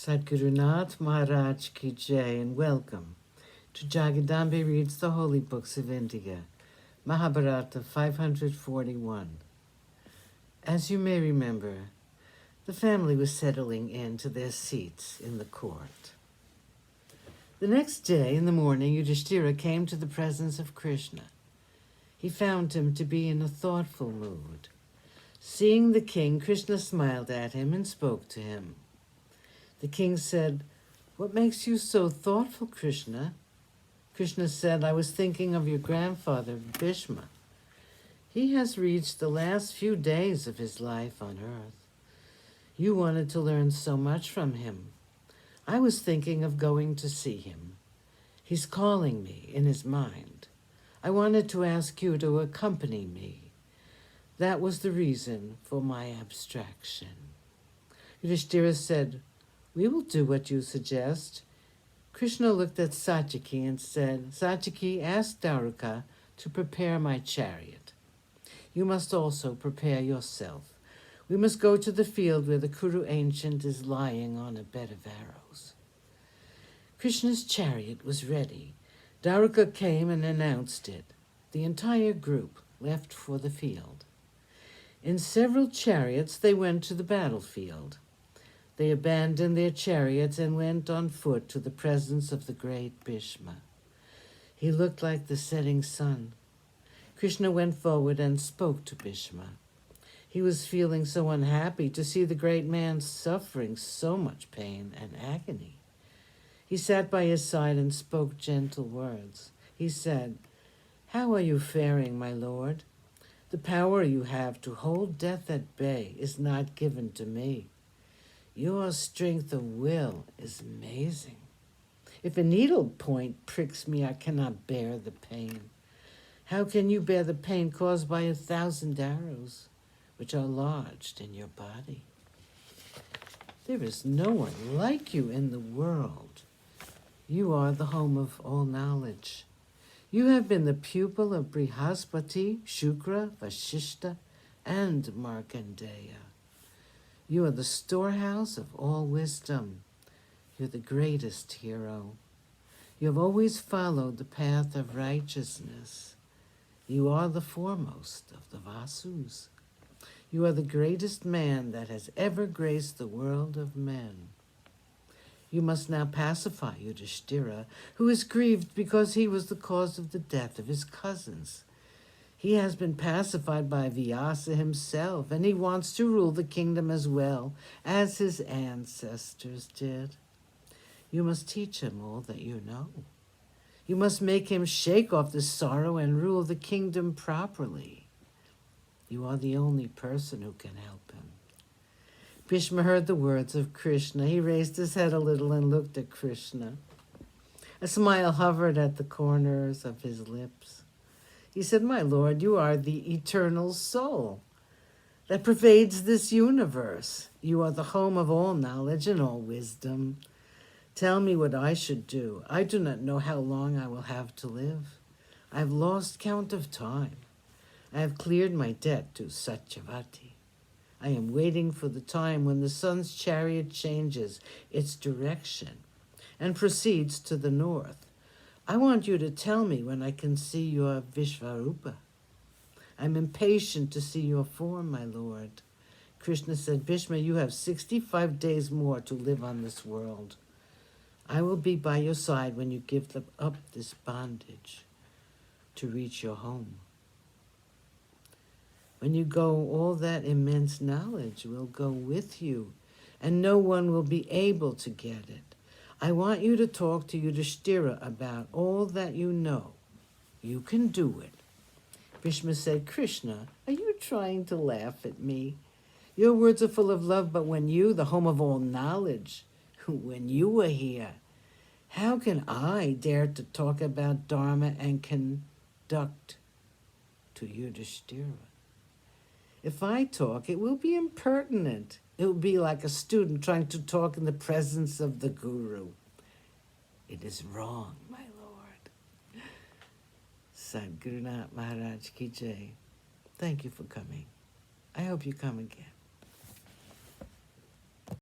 Sadguru Nath Maharaj Ki Jai, and welcome to Jagadambe Reads the Holy Books of India, Mahabharata541. As you may remember, the family was settling into their seats in the court. The next day in the morning, Yudhishthira came to the presence of Krishna. He found him to be in a thoughtful mood. Seeing the king, Krishna smiled at him and spoke to him. The king said, "What makes you so thoughtful, Krishna?" Krishna said, "I was thinking of your grandfather, Bhishma. He has reached the last few days of his life on earth. You wanted to learn so much from him. I was thinking of going to see him. He's calling me in his mind. I wanted to ask you to accompany me. That was the reason for my abstraction." Yudhishthira said, "We will do what you suggest." Krishna looked at Satyaki and said, "Satyaki, ask Daruka to prepare my chariot. You must also prepare yourself. We must go to the field where the Kuru ancient is lying on a bed of arrows." Krishna's chariot was ready. Daruka came and announced it. The entire group left for the field. In several chariots they went to the battlefield. They abandoned their chariots and went on foot to the presence of the great Bhishma. He looked like the setting sun. Krishna went forward and spoke to Bhishma. He was feeling so unhappy to see the great man suffering so much pain and agony. He sat by his side and spoke gentle words. He said, "How are you faring, my lord? The power you have to hold death at bay is not given to me. Your strength of will is amazing. If a needle point pricks me, I cannot bear the pain. How can you bear the pain caused by 1,000 arrows, which are lodged in your body? There is no one like you in the world. You are the home of all knowledge. You have been the pupil of Brihaspati, Shukra, Vashishta, and Markandeya. You are the storehouse of all wisdom. You're the greatest hero. You have always followed the path of righteousness. You are the foremost of the Vasus. You are the greatest man that has ever graced the world of men. You must now pacify Yudhishthira, who is grieved because he was the cause of the death of his cousins. He has been pacified by Vyasa himself, and he wants to rule the kingdom as well as his ancestors did. You must teach him all that you know. You must make him shake off the sorrow and rule the kingdom properly. You are the only person who can help him." Bhishma heard the words of Krishna. He raised his head a little and looked at Krishna. A smile hovered at the corners of his lips. He said, "My lord, you are the eternal soul that pervades this universe. You are the home of all knowledge and all wisdom. Tell me what I should do. I do not know how long I will have to live. I have lost count of time. I have cleared my debt to Satyavati. I am waiting for the time when the sun's chariot changes its direction and proceeds to the north. I want you to tell me when I can see your Vishvarupa. I'm impatient to see your form, my lord." Krishna said, "Bhishma, you have 65 days more to live on this world. I will be by your side when you give up this bondage to reach your home. When you go, all that immense knowledge will go with you, and no one will be able to get it. I want you to talk to Yudhishthira about all that you know. You can do it." Bhishma said, "Krishna, are you trying to laugh at me? Your words are full of love, but when you, the home of all knowledge, when you were here, how can I dare to talk about Dharma and conduct to Yudhishthira? If I talk, it will be impertinent. It will be like a student trying to talk in the presence of the guru. It is wrong, my lord." Sadguru Nath Maharaj Ki Jai. Thank you for coming. I hope you come again.